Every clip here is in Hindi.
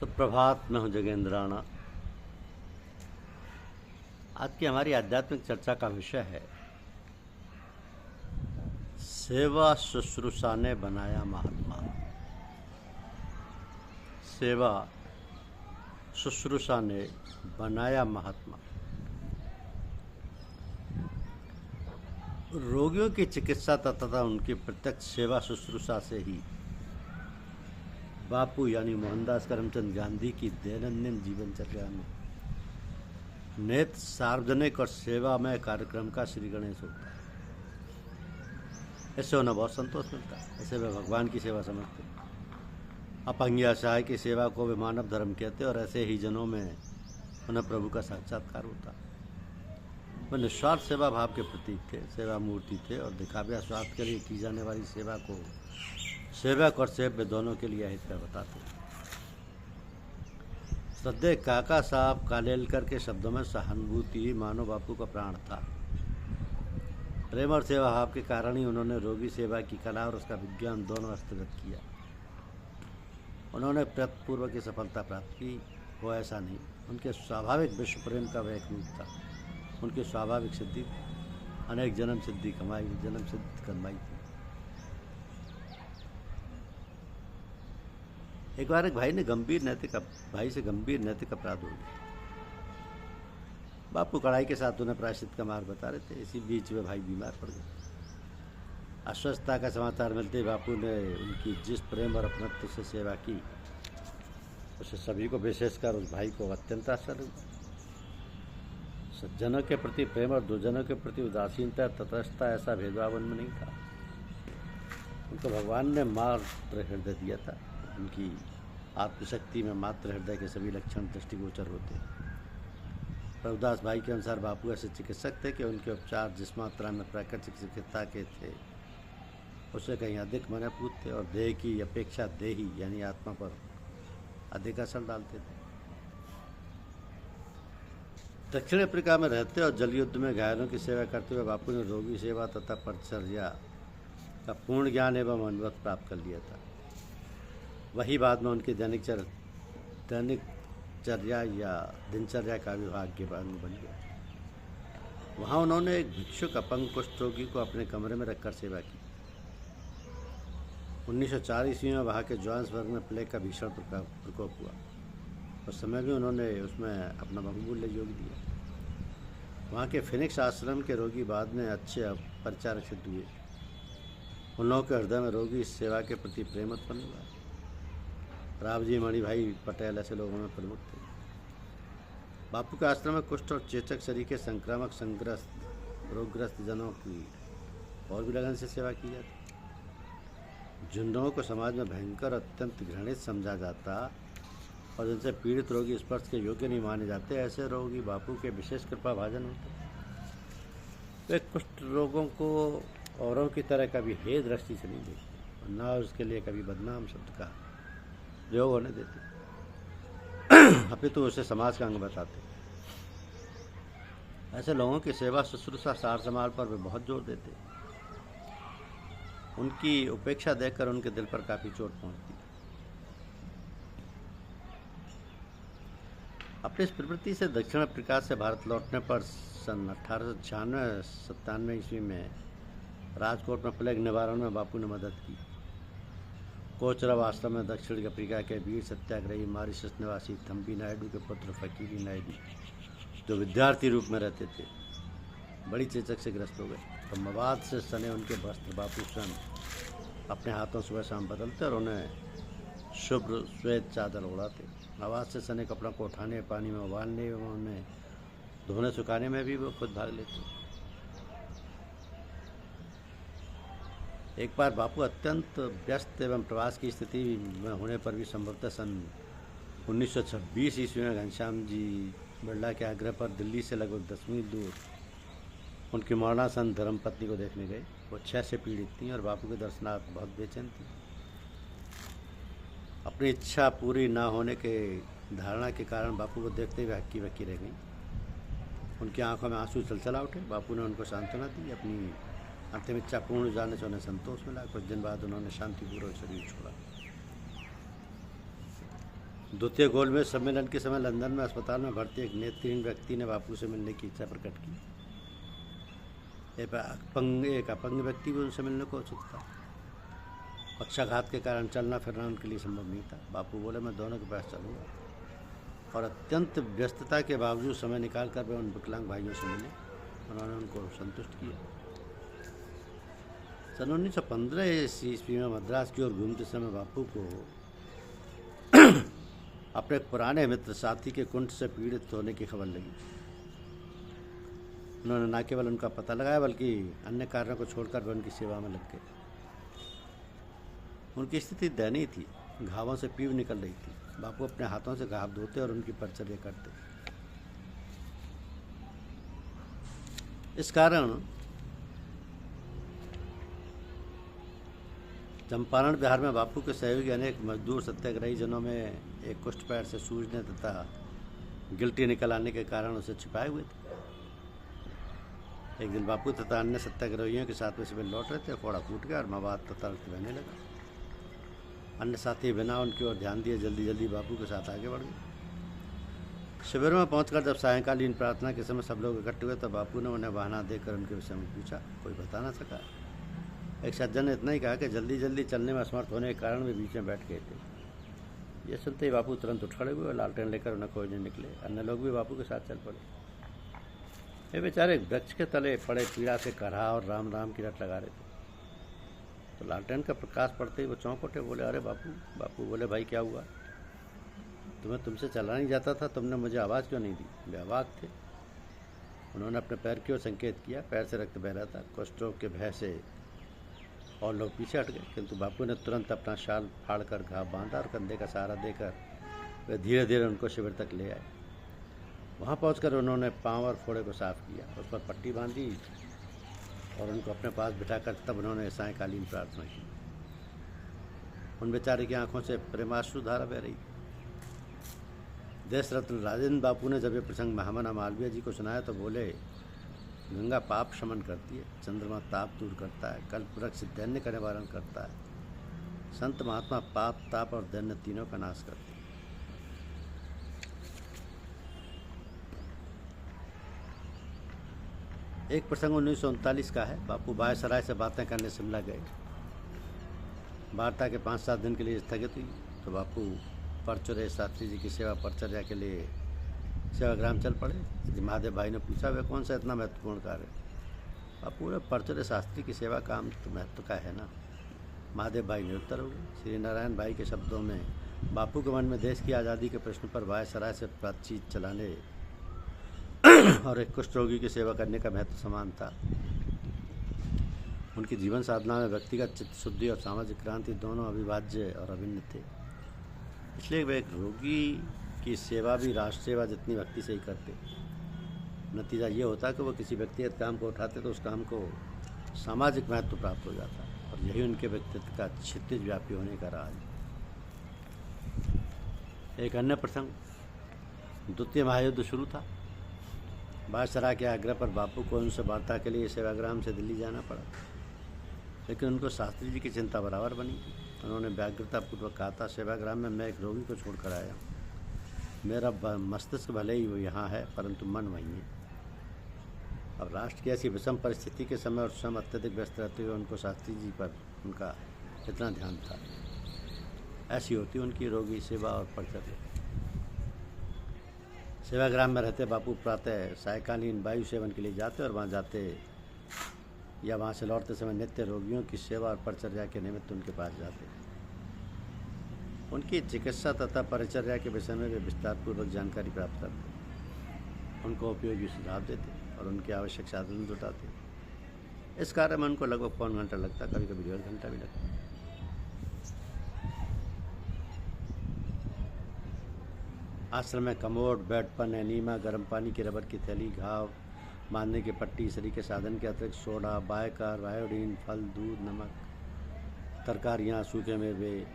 सुप्रभात। मैं हूं जगेंद्र राणा। आज की हमारी आध्यात्मिक चर्चा का विषय है सेवा शुश्रूषा ने बनाया महात्मा। सेवा शुश्रूषा ने बनाया महात्मा। रोगियों की चिकित्सा तथा उनकी प्रत्यक्ष सेवा शुश्रूषा से ही बापू यानी मोहनदास करमचंद गांधी की दैनंदिन जीवनचर्या में नेत सार्वजनिक और सेवामय कार्यक्रम का श्री गणेश होता है। ऐसे उन्हें बहुत संतोष मिलता है। ऐसे वे भगवान की सेवा समझते, अपंग असहाय की सेवा को वे मानव धर्म कहते और ऐसे ही जनों में उन्हें प्रभु का साक्षात्कार होता। वे निस्वार्थ सेवा भाव के प्रतीक थे, सेवा मूर्ति थे और दिखावे स्वार्थ के लिए की जाने वाली सेवा को सेवक और सेव्य दोनों के लिए हित बताते। श्रद्धेय काका साहब कालेलकर के शब्दों में सहानुभूति ही मानो बापू का प्राण था। प्रेम और सेवा भाव के कारण ही उन्होंने रोगी सेवा की कला और उसका विज्ञान दोनों हस्तगत किया। उन्होंने प्रयत्नपूर्वक की सफलता प्राप्त की हो ऐसा नहीं, उनके स्वाभाविक विश्व प्रेम का वह एक रूप था। उनकी स्वाभाविक सिद्धि अनेक जन्म सिद्धि कमाई थी। एक बार एक भाई से गंभीर नैतिक अपराध हो गया। बापू कड़ाई के साथ उन्हें प्रायश्चित का मार्ग बता रहे थे। इसी बीच वे भाई बीमार पड़ गए। अस्वस्थता का समाचार मिलते ही बापू ने उनकी जिस प्रेम और अपनत्व से सेवा की उसे सभी को, विशेषकर उस भाई को अत्यंत आश्चर्य हुआ। सज्जनों के प्रति प्रेम और दुर्जनों के प्रति उदासीनता तटस्थता ऐसा भेदभाव उनमें नहीं था। उनको भगवान ने मात्र हृदय दिया था। उनकी आत्मशक्ति में मात्र हृदय के सभी लक्षण दृष्टिगोचर होते। प्रभुदास भाई के अनुसार बापू ऐसे चिकित्सक थे कि उनके उपचार जिस मात्रा में प्राकृतिक चिकित्सा के थे उससे कहीं अधिक मनपूत थे और देह की अपेक्षा देही यानी आत्मा पर अधिक असर डालते थे। दक्षिण अफ्रीका में रहते और जल युद्ध में घायलों की सेवा करते हुए बापू ने रोगी सेवा तथा परिचर्या का पूर्ण ज्ञान एवं अनुभव प्राप्त कर लिया था। वही बाद में उनकी दैनिक चर्या या दिनचर्या का विभाग्य बन गया। वहाँ उन्होंने एक भिक्षुक अपंग कुष्ठ रोगी को अपने कमरे में रखकर सेवा की। 1904 ईस्वी में वहाँ के जोहान्सबर्ग में प्लेग का भीषण प्रकोप हुआ। उस समय भी उन्होंने उसमें अपना बहुमूल्य योग दिया। वहाँ के फिनिक्स आश्रम के रोगी बाद में अच्छे परिचारक सिद्ध हुए। उन लोगों के हृदय में रोगी सेवा के प्रति प्रेम उत्पन्न हुआ। रावजी मणिभाई पटेल ऐसे लोगों में प्रमुख थे। बापू के आश्रम में कुष्ठ और चेचक शरीर के संक्रामक रोगग्रस्त जनों की और भी लगन से सेवा की जाती। जिन लोगों को समाज में भयंकर अत्यंत घृणित समझा जाता और जिनसे पीड़ित रोगी स्पर्श के योग्य नहीं माने जाते, ऐसे रोगी बापू के विशेष कृपा भाजन होते। वे कुष्ठ रोगों को औरों की तरह कभी हे दृष्टि से नहीं देखते और न उसके लिए कभी बदनाम शब्द का प्रयोग होने देते, अपितु उसे समाज का अंग बताते। ऐसे लोगों की सेवा शुश्रूषा सार संभाल पर वे बहुत जोर देते। उनकी उपेक्षा देखकर उनके दिल पर काफी चोट पहुंचती। अपनी इस प्रवृत्ति से दक्षिण अफ्रीका से भारत लौटने पर सन 1896-97 ईस्वी में राजकोट में प्लेग निवारण में बापू ने मदद की। कोचरब आश्रम में दक्षिण अफ्रीका के वीर सत्याग्रही मॉरिशस निवासी थम्बी नायडू के पुत्र फकीरी नायडू, जो विद्यार्थी रूप में रहते थे, बड़ी चेचक से ग्रस्त हो गए। तो मवाद से सने उनके वस्त्र बापू स्वयं अपने हाथों सुबह शाम बदलते और उन्हें शुभ्र श्वेत चादर उड़ाते। मवाद से सने कपड़ों को उठाने, पानी में उबालने एवं उन्हें धोने सुखाने में भी वो खुद भाग लेते। एक बार बापू अत्यंत व्यस्त एवं प्रवास की स्थिति में होने पर भी संभवतः सन 1926 ईस्वी में घनश्याम जी बिरला के आग्रह पर दिल्ली से लगभग 10 मील दूर उनकी मरणासन धर्मपत्नी को देखने गए। वो क्षय से पीड़ित थीं और बापू के दर्शनार्थ बहुत बेचैन थी। अपनी इच्छा पूरी ना होने के धारणा के कारण बापू को देखते हुए हक्की बक्की रह गई। उनकी आंखों में आंसू चलचला उठे। बापू ने उनको सांत्वना दी। अपनी अंतिम इच्छा पूर्ण हो जाने से उन्हें संतोष मिला। कुछ दिन बाद उन्होंने शांतिपूर्वक शरीर छोड़ा। द्वितीय गोलमेज सम्मेलन के समय लंदन में अस्पताल में भर्ती एक नेत्रहीन व्यक्ति ने बापू से मिलने की इच्छा प्रकट की। एक अपंग व्यक्ति भी उनसे मिलने को उत्सुक था। पक्षाघात के कारण चलना फिरना उनके लिए संभव नहीं था। बापू बोले, मैं दोनों के पास चलूँगा, और अत्यंत व्यस्तता के बावजूद समय निकाल कर वे उन विकलांग भाइयों से मिले। उन्होंने उनको संतुष्ट किया। सन 1915 ईस्वी में मद्रास की ओर घूमते समय बापू को अपने एक पुराने मित्र साथी के कुंठ से पीड़ित होने की खबर लगी। उन्होंने न केवल उनका पता लगाया बल्कि अन्य कार्यों को छोड़कर वे उनकी सेवा में लग गए। उनकी स्थिति दयनीय थी, घावों से पीव निकल रही थी। बापू अपने हाथों से घाव धोते और उनकी परिचर्या करते। इस कारण चंपारण बिहार में बापू के सहयोगी अनेक मजदूर सत्याग्रही जनों में एक कुष्ठ पैर से सूजने तथा गिल्टी निकल आने के कारण उसे छिपाए हुए थे। एक दिन बापू तथा अन्य सत्याग्रहियों के साथ में शिविर लौट रहे थे। फोड़ा फूट गया और मवाद तथा रक्त बहने लगा। अन्य साथी बिना उनकी ओर ध्यान दिए जल्दी जल्दी बापू के साथ आगे बढ़ गए। शिविर में पहुंचकर जब सायंकालीन प्रार्थना के समय सब लोग इकट्ठे हुए तो बापू ने उन्हें बहाना देकर उनके विषय में पूछा। कोई बता ना सका। एक सज्जन ने इतना ही कहा कि जल्दी जल्दी चलने में असमर्थ होने के कारण वे बीच में बैठ गए थे। यह सुनते ही बापू तुरंत उठ खड़े हुए और लालटेन लेकर उन्हें खोजने निकले। अन्य लोग भी बापू के साथ चल पड़े। वे बेचारे वृक्ष के तले पड़े पीड़ा से करहा और राम राम की रट लगा रहे थे। तो लालटेन का प्रकाश पड़ते ही वो चौंक उठे। बोले, अरे बापू। बापू बोले, भाई क्या हुआ? तुम्हें तुमसे चला नहीं जाता था, तुमने मुझे आवाज़ क्यों नहीं दी? वे अवाक थे। उन्होंने अपने पैर की ओर संकेत किया। पैर से रक्त बह रहा था। कुष्ठ रोग के भय से और लोग पीछे हट गए, किंतु बापू ने तुरंत अपना शाल फाड़कर घाव बांधा और कंधे का सहारा देकर वे धीरे धीरे उनको शिविर तक ले आए। वहाँ पहुंचकर उन्होंने पाँव और फोड़े को साफ किया, उस पर पट्टी बांधी और उनको अपने पास बिठाकर तब उन्होंने सायंकालीन प्रार्थना की। उन बेचारे की आंखों से प्रेमाश्रु धारा बह रही। देश रत्न राजेंद्र बापू ने जब ये प्रसंग महामना मालवीय जी को सुनाया तो बोले, गंगा पाप शमन करती है, चंद्रमा ताप दूर करता है, कल्प वृक्ष दैन्य का निवारण करता है, संत महात्मा पाप ताप और दैन्य तीनों का नाश करते हैं। एक प्रसंग 1939 का है। बापू बायसराय से बातें करने शिमला गए। वार्ता के 5-7 दिन के लिए स्थगित हुई तो बापू परचुरे शास्त्री जी की सेवा परिचर्या के लिए सेवाग्राम चल पड़े। श्री महादेव भाई ने पूछा, वे कौन सा इतना महत्वपूर्ण कार्य? बापू ने परचुरे शास्त्री की सेवा काम तो महत्व का है ना। महादेव भाई निरुत्तर हो गए। श्री नारायण भाई के शब्दों में बापू के मन में देश की आज़ादी के प्रश्न पर वायसराय से बातचीत चलाने और एक कुष्ठ रोगी की सेवा करने का महत्व समान था। उनकी जीवन साधना में व्यक्तिगत चित्त शुद्धि और सामाजिक क्रांति दोनों अविभाज्य और अभिन्न थे। इसलिए वे एक रोगी की सेवा भी राष्ट्र सेवा जितनी भक्ति से ही करते। नतीजा ये होता कि वो किसी व्यक्तिगत काम को उठाते तो उस काम को सामाजिक महत्व प्राप्त हो जाता, और यही उनके व्यक्तित्व का क्षितिज व्यापी होने का राज। एक अन्य प्रसंग, द्वितीय महायुद्ध शुरू था। बादशाह के आग्रह पर बापू को उनसे वार्ता के लिए सेवाग्राम से दिल्ली जाना पड़ा, लेकिन उनको शास्त्री जी की चिंता बराबर बनी। उन्होंने व्याग्रतापूर्वक कहा था, सेवाग्राम में मैं एक रोगी को छोड़कर आया हूँ। मेरा मस्तिष्क भले ही वो यहाँ है, परंतु मन वहीं है। अब राष्ट्र की ऐसी विषम परिस्थिति के समय और स्वयं अत्यधिक व्यस्त रहते हुए उनको शास्त्री जी पर उनका इतना ध्यान था। ऐसी होती उनकी रोगी सेवा और परिचर्या। सेवाग्राम में रहते बापू प्रातः सायकालीन वायु सेवन के लिए जाते और वहाँ जाते या वहाँ से लौटते समय नित्य रोगियों की सेवा और परिचर्या के निमित्त उनके पास जाते। उनकी चिकित्सा तथा परिचर्या के विषय में वे विस्तारपूर्वक जानकारी प्राप्त करते, उनको उपयोगी सुझाव देते और उनके आवश्यक साधन जुटाते। इस कार्य में उनको लगभग पौन घंटा लगता, कभी कभी 1.5 घंटा भी लगता। आश्रम में कमोड, बेडपन, एनीमा, गर्म पानी की रबर की थैली, घाव बांधने की पट्टी, सरी के साधन के अतिरिक्त सोडा, बायकर, आयोडीन, फल, दूध, नमक, तरकारियाँ, सूखे मेवे,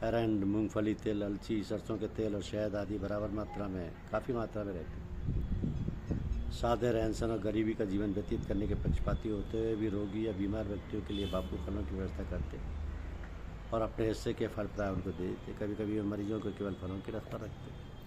अरंड, मूंगफली तेल, अलसी, सरसों के तेल और शहद आदि बराबर मात्रा में, काफ़ी मात्रा में रहते। सादे रहन सहन और गरीबी का जीवन व्यतीत करने के पक्षपाती होते हुए भी रोगी या बीमार व्यक्तियों के लिए बापू फलों की व्यवस्था करते और अपने हिस्से के फल प्राय उनको दे देते। कभी कभी वो मरीजों को केवल फलों की रफ्तार रखते।